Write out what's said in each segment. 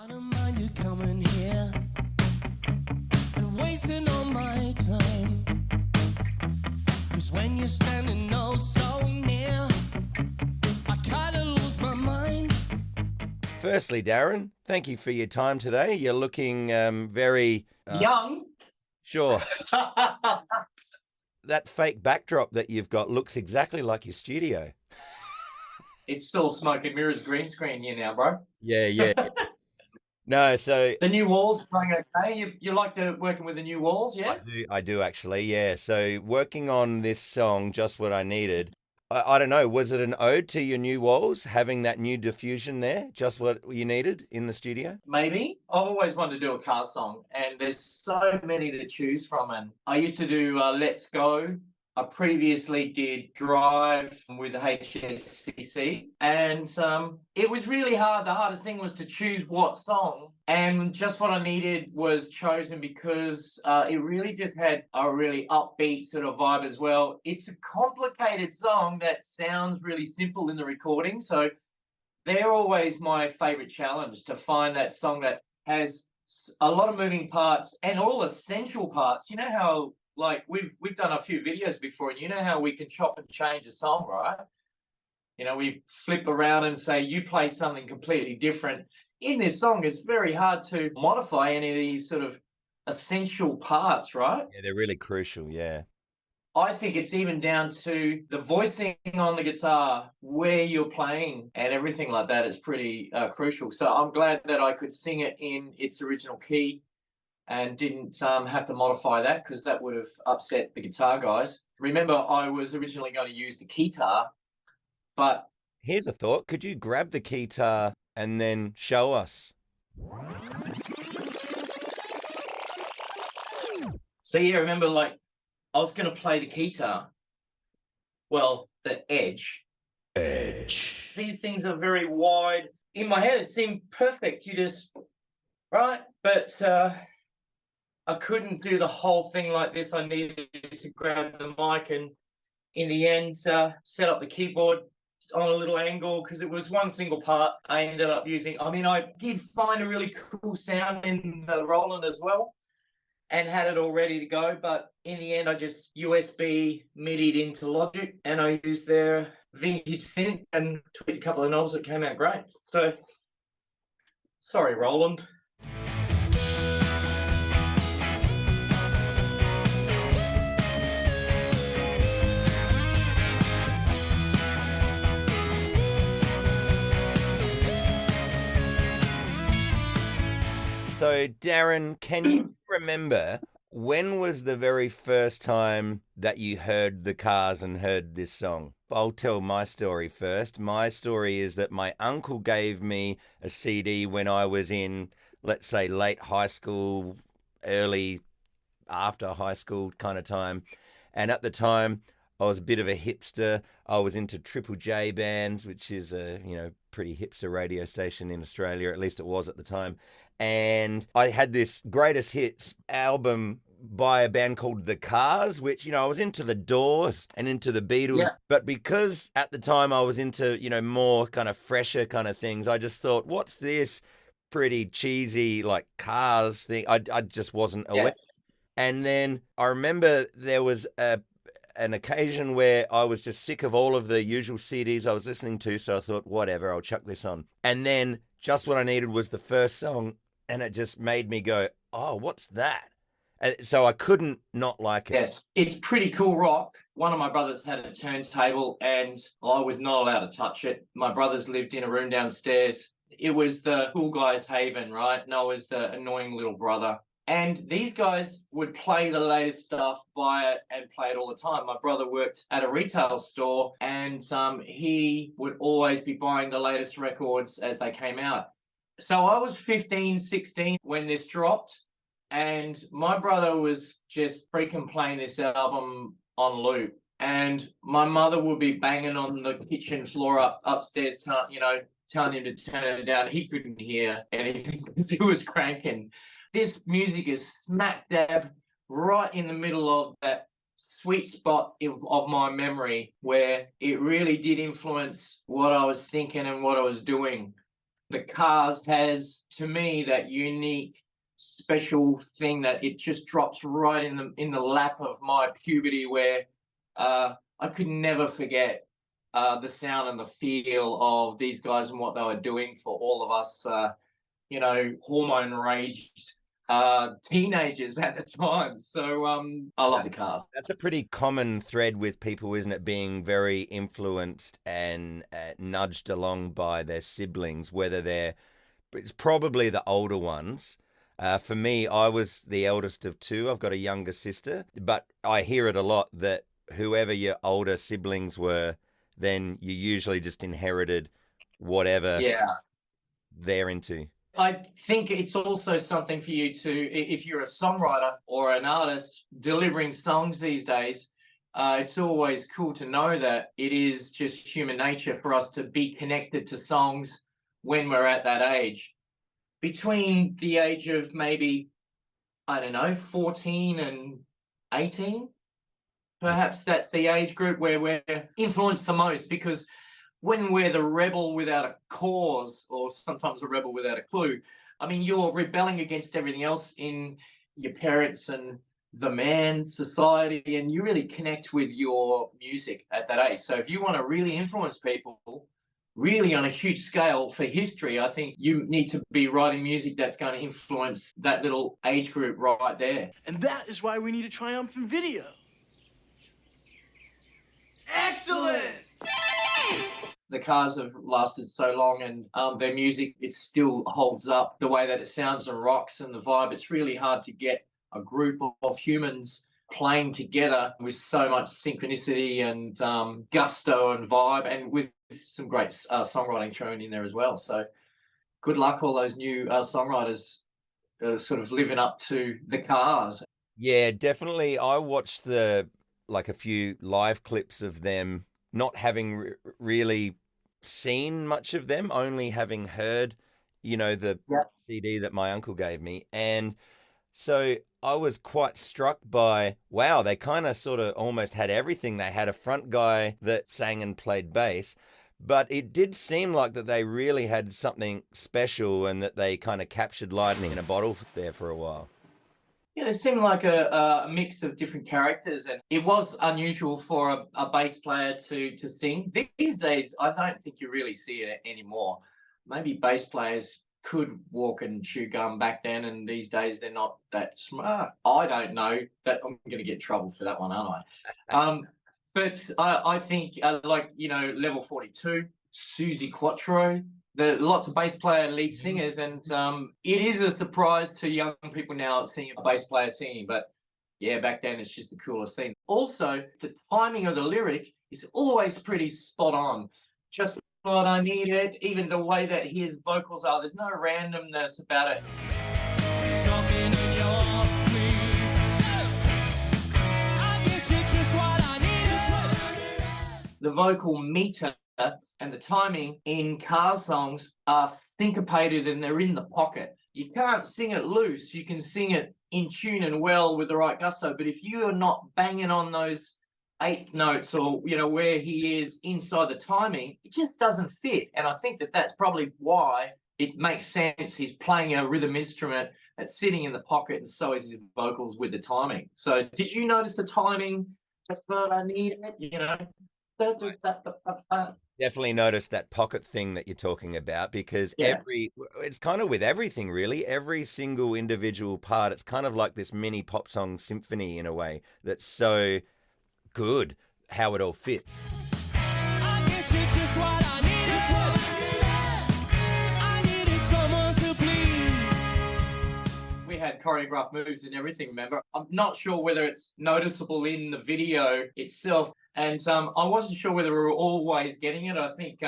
I don't mind you coming here and wasting all my time. 'Cause when you're standing oh so near, I kinda lose my mind. Firstly, Darren, thank you for your time today. You're looking very young. Sure. That fake backdrop that you've got looks exactly like your studio. It's still smoke and mirrors green screen here now, bro. Yeah. No, so the new walls going okay. You like working with the new walls, yeah? I do actually, yeah. So working on this song, Just What I Needed, I don't know, was it an ode to your new walls, having that new diffusion there, just what you needed in the studio? Maybe. I've always wanted to do a car song, and there's so many to choose from. And I used to do Let's Go. I previously did Drive with the HSCC, and it was really hard. The hardest thing was to choose what song, and Just What I Needed was chosen because it really just had a really upbeat sort of vibe as well. It's a complicated song that sounds really simple in the recording, so they're always my favorite challenge, to find that song that has a lot of moving parts and all essential parts. You know how, like, we've done a few videos before, and you know how we can chop and change a song, right? You know, we flip around and say, you play something completely different. In this song, it's very hard to modify any of these sort of essential parts, right? Yeah, they're really crucial, yeah. I think it's even down to the voicing on the guitar, where you're playing, and everything like that is pretty crucial. So I'm glad that I could sing it in its original key and didn't have to modify that, because that would have upset the guitar guys. Remember, I was originally going to use the keytar, but... Here's a thought. Could you grab the keytar and then show us? So yeah, remember, like, I was going to play the keytar. Well, the edge. These things are very wide. In my head, it seemed perfect. You just... Right? But... I couldn't do the whole thing like this. I needed to grab the mic and, in the end, set up the keyboard on a little angle, because it was one single part. I ended up using... I mean, I did find a really cool sound in the Roland as well, and had it all ready to go. But in the end, I just USB MIDI'd into Logic, and I used their vintage synth and tweaked a couple of knobs. That came out great. So, sorry, Roland. So, Darren, can you remember when was the very first time that you heard the Cars and heard this song? I'll tell my story first. My story is that my uncle gave me a CD when I was in, let's say, late high school, early after high school kind of time. And at the time, I was a bit of a hipster. I was into Triple J bands, which is a, pretty hipster radio station in Australia, at least it was at the time. And I had this greatest hits album by a band called The Cars, which, I was into the Doors and into the Beatles. Yeah. But because at the time I was into, more kind of fresher kind of things, I just thought, what's this pretty cheesy, like, Cars thing? I just wasn't aware. Yes. And then I remember there was an occasion where I was just sick of all of the usual CDs I was listening to, so I thought, whatever, I'll chuck this on. And then Just What I Needed was the first song, and it just made me go, oh, what's that? And so I couldn't not like it. Yes, it's pretty cool rock. One of my brothers had a turntable, and I was not allowed to touch it. My brothers lived in a room downstairs. It was the cool guy's haven, right? And I was the annoying little brother. And these guys would play the latest stuff, buy it, and play it all the time. My brother worked at a retail store, and he would always be buying the latest records as they came out. So I was 15, 16 when this dropped, and my brother was just freaking playing this album on loop. And my mother would be banging on the kitchen floor upstairs, telling him to turn it down. He couldn't hear anything because he was cranking. This music is smack dab right in the middle of that sweet spot of my memory, where it really did influence what I was thinking and what I was doing. The Cars has, to me, that unique, special thing that it just drops right in the lap of my puberty, where I could never forget the sound and the feel of these guys and what they were doing for all of us, hormone raged teenagers at the time. So I love the Cars. That's a pretty common thread with people, isn't it? Being very influenced and nudged along by their siblings, it's probably the older ones. For me, I was the eldest of two. I've got a younger sister, but I hear it a lot that whoever your older siblings were, then you usually just inherited whatever they're into. I think it's also something for you to, if you're a songwriter or an artist delivering songs these days, it's always cool to know that it is just human nature for us to be connected to songs when we're at that age. Between the age of maybe, 14 and 18, perhaps that's the age group where we're influenced the most, because when we're the rebel without a cause, or sometimes a rebel without a clue, you're rebelling against everything else in your parents and the man society, and you really connect with your music at that age. So if you want to really influence people, really on a huge scale for history, I think you need to be writing music that's going to influence that little age group right there. And that is why we need a triumphant video. Excellent! The Cars have lasted so long, and their music, it still holds up the way that it sounds and rocks, and the vibe. It's really hard to get a group of humans playing together with so much synchronicity and gusto and vibe, and with some great songwriting thrown in there as well. So good luck all those new songwriters sort of living up to the Cars. Yeah, definitely. I watched a few live clips of them, not having really seen much of them, only having heard, the CD that my uncle gave me. And so I was quite struck by, wow, they kind of sort of almost had everything. They had a front guy that sang and played bass, but it did seem like that they really had something special, and that they kind of captured lightning in a bottle there for a while. Yeah, it seemed like a mix of different characters, and it was unusual for a bass player to sing. These days, I don't think you really see it anymore. Maybe bass players could walk and chew gum back then, and these days they're not that smart. I don't know. That I'm going to get in trouble for that one, aren't I? But I think, Level 42, Susie Quattro, lots of bass player lead singers, and it is a surprise to young people now seeing a bass player singing. But yeah, back then it's just the coolest thing. Also, the timing of the lyric is always pretty spot on. Just what I needed, even the way that his vocals are, there's no randomness about it. Talking in your sleep. I guess you're just what I need. The vocal meter and the timing in Cars songs are syncopated, and they're in the pocket. You can't sing it loose. You can sing it in tune and well with the right gusto. But if you are not banging on those eighth notes, or where he is inside the timing, it just doesn't fit. And I think that that's probably why it makes sense. He's playing a rhythm instrument that's sitting in the pocket, and so is his vocals with the timing. So did you notice the timing? Just what I needed, Definitely noticed that pocket thing that you're talking about, because it's kind of with everything, really. Every single individual part, it's kind of like this mini pop song symphony in a way that's so good how it all fits. I guess you're just what I needed. I needed someone to please. We had choreographed moves and everything, remember? I'm not sure whether it's noticeable in the video itself. And I wasn't sure whether we were always getting it. I think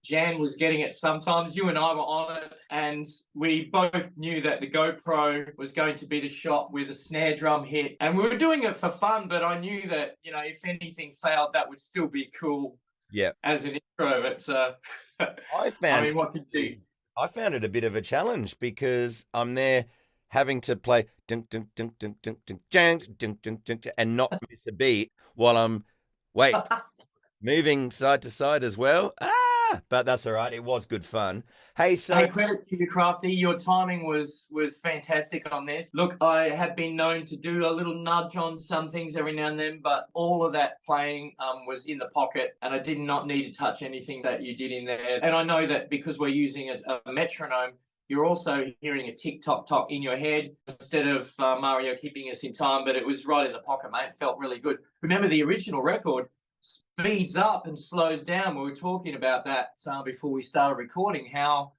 Jan was getting it sometimes. You and I were on it, and we both knew that the GoPro was going to be the shot with a snare drum hit. And we were doing it for fun, but I knew that, if anything failed, that would still be cool as an intro. But what could you do? I found it a bit of a challenge, because I'm there having to play dun, dun, dun, dun, dun, dun, dun, dun, dun, dun, and not miss a beat while I'm moving side to side as well. But that's all right. It was good fun. Hey, so Hey, credit to you, Crafty. Your timing was fantastic on this. Look, I have been known to do a little nudge on some things every now and then, but all of that playing was in the pocket, and I did not need to touch anything that you did in there. And I know that because we're using a metronome, you're also hearing a tick-tock-tock in your head instead of Mario keeping us in time, but it was right in the pocket, mate. It felt really good. Remember the original record speeds up and slows down. We were talking about that before we started recording, how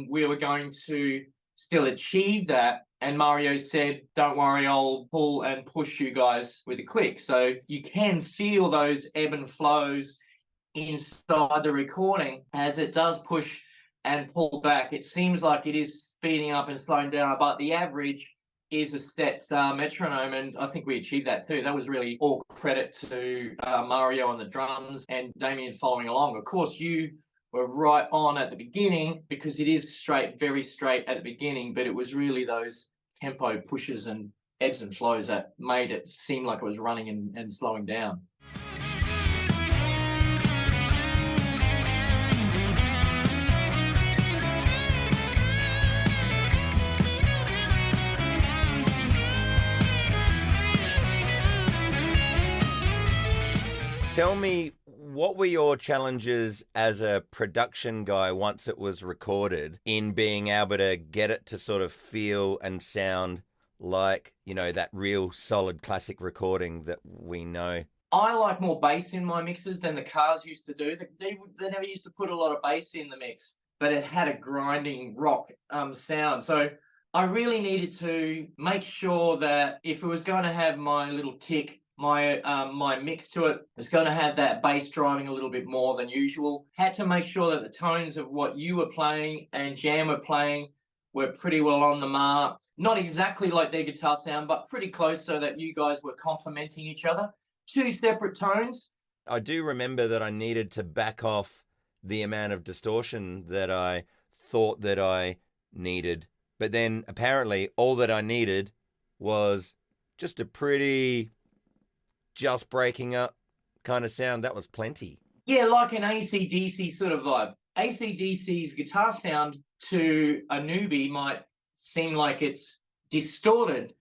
we were going to still achieve that. And Mario said, don't worry, I'll pull and push you guys with a click. So you can feel those ebb and flows inside the recording as it does push and pull back. It seems like it is speeding up and slowing down, but the average is a set metronome, and I think we achieved that too. That was really all credit to Mario on the drums and Damien following along. Of course, you were right on at the beginning because it is straight, very straight at the beginning, but it was really those tempo pushes and ebbs and flows that made it seem like it was running and slowing down. tell me, what were your challenges as a production guy once it was recorded in being able to get it to sort of feel and sound like, you know, that real solid classic recording that we know? I like more bass in my mixes than the Cars used to do. They never used to put a lot of bass in the mix, but it had a grinding rock sound. So I really needed to make sure that if it was going to have my little tick, my mix to it was going to have that bass driving a little bit more than usual. Had to make sure that the tones of what you were playing and Jam were playing were pretty well on the mark. Not exactly like their guitar sound, but pretty close so that you guys were complementing each other. Two separate tones. I do remember that I needed to back off the amount of distortion that I thought that I needed. But then apparently all that I needed was just a pretty just breaking up kind of sound. That was plenty. Yeah, like an AC/DC sort of vibe. AC/DC's guitar sound to a newbie might seem like it's distorted,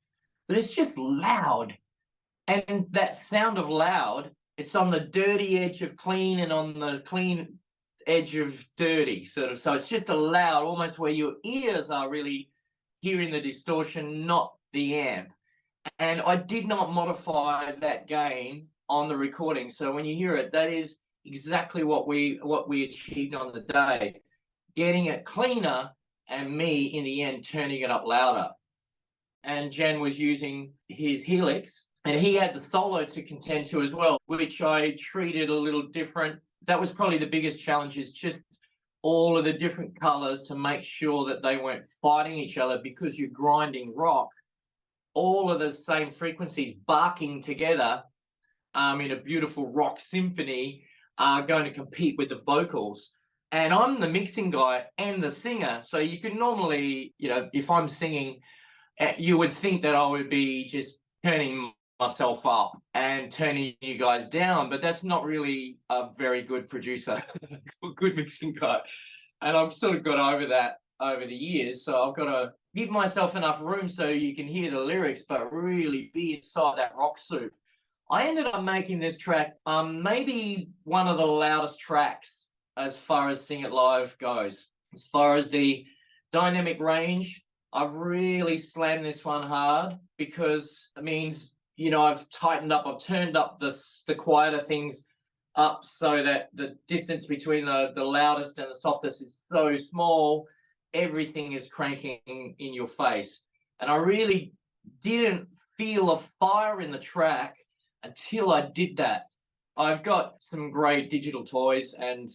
but it's just loud. And that sound of loud, it's on the dirty edge of clean and on the clean edge of dirty, sort of. So it's just a loud, almost where your ears are really hearing the distortion, not the amp. And I did not modify that gain on the recording. So when you hear it, that is exactly what we achieved on the day. Getting it cleaner and me, in the end, turning it up louder. And Jen was using his Helix, and he had the solo to contend to as well, which I treated a little different. That was probably the biggest challenge, is just all of the different colors to make sure that they weren't fighting each other, because you're grinding rock. All of the same frequencies barking together in a beautiful rock symphony are going to compete with the vocals. And I'm the mixing guy and the singer. So you could normally, you know, if I'm singing, you would think that I would be just turning myself up and turning you guys down, but that's not really a very good producer, good mixing guy. And I've sort of got over that over the years. So I've got to give myself enough room so you can hear the lyrics, but really be inside that rock soup. I ended up making this track maybe one of the loudest tracks as far as Sing It Live goes. As far as the dynamic range, I've really slammed this one hard, because it means, you know, I've tightened up, I've turned up the quieter things up so that the distance between the loudest and the softest is so small, everything is cranking in your face. And I really didn't feel a fire in the track until I did that. I've got some great digital toys, and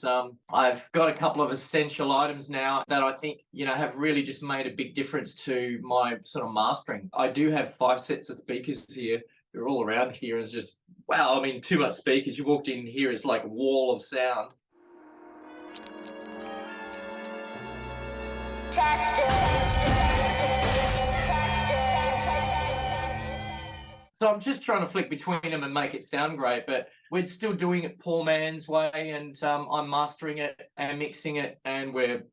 I've got a couple of essential items now that I think, you know, have really just made a big difference to my sort of mastering. I do have 5 sets of speakers here. They're all around here. It's just, wow, I mean, too much speakers. You walked in here, it's like a wall of sound. So I'm just trying to flick between them and make it sound great, but we're still doing it poor man's way, and I'm mastering it and mixing it, and we're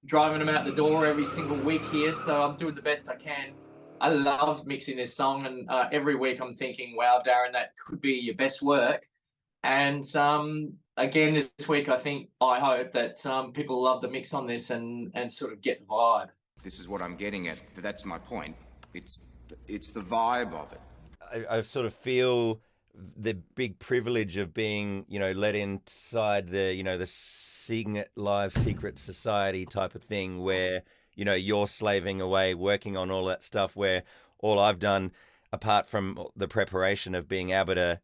driving them out the door every single week here, so I'm doing the best I can. I love mixing this song, and every week I'm thinking, wow, Darren, that could be your best work. And again, this week, I hope that people love the mix on this and sort of get the vibe. This is what I'm getting at. That's my point. It's the vibe of it. I sort of feel the big privilege of being, let inside the, the Sing It Live Secret Society type of thing where, you're slaving away, working on all that stuff, where all I've done, apart from the preparation of being able to,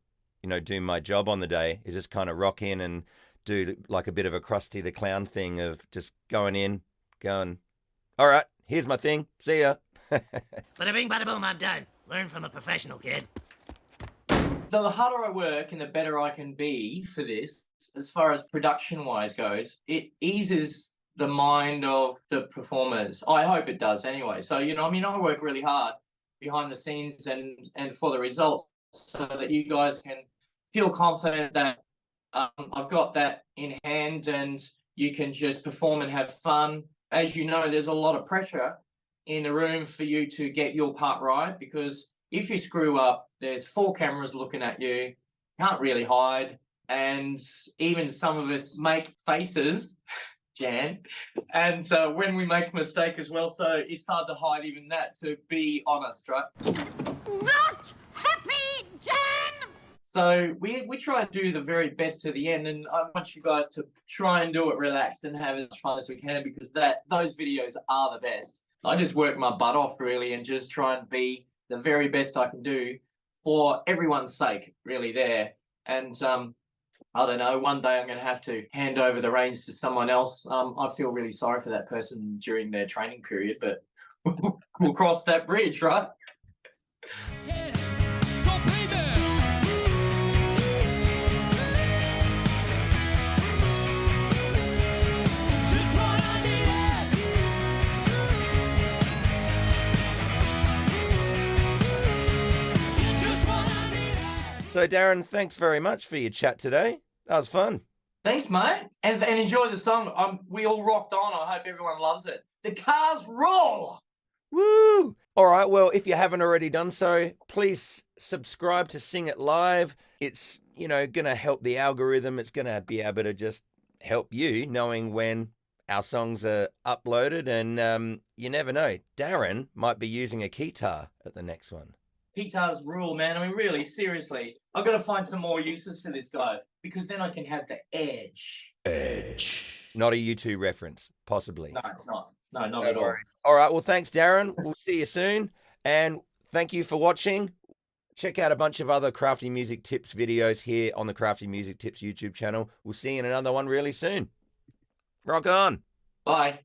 do my job on the day, is just kind of rock in and do like a bit of a Krusty the Clown thing of just going, all right, here's my thing, see ya. Bada bing, bada boom, I'm done. Learn from a professional, kid. So the harder I work and the better I can be for this, as far as production-wise goes, it eases the mind of the performers. I hope it does anyway. So, I work really hard behind the scenes and for the results so that you guys can feel confident that I've got that in hand and you can just perform and have fun. As you know, there's a lot of pressure in the room for you to get your part right, because if you screw up, there's 4 cameras looking at you, can't really hide, and even some of us make faces, Jan, and so when we make a mistake as well, so it's hard to hide even that, to be honest, right? Not happy, Jan! So we try and do the very best to the end, and I want you guys to try and do it relaxed and have as much fun as we can, because those videos are the best. I just work my butt off, really, and just try and be the very best I can do for everyone's sake, really, there. And I don't know, one day I'm going to have to hand over the reins to someone else. I feel really sorry for that person during their training period, but we'll cross that bridge, right? Yeah. So baby, just what I needed. It's just what I needed. So, Darren, thanks very much for your chat today. That was fun. Thanks, mate. And enjoy the song. We all rocked on. I hope everyone loves it. The cars roll! Woo! All right, well, if you haven't already done so, please subscribe to Sing It Live. It's, going to help the algorithm. It's going to be able to just help you knowing when our songs are uploaded. And you never know, Darren might be using a guitar at the next one. Guitars rule, man. I mean, really, seriously. I've got to find some more uses for this guy, because then I can have the edge. Edge. Not a U2 reference, possibly. No, it's not. No, not at all. Worries. All right, well, thanks, Darren. We'll see you soon. And thank you for watching. Check out a bunch of other Crafty Music Tips videos here on the Crafty Music Tips YouTube channel. We'll see you in another one really soon. Rock on. Bye.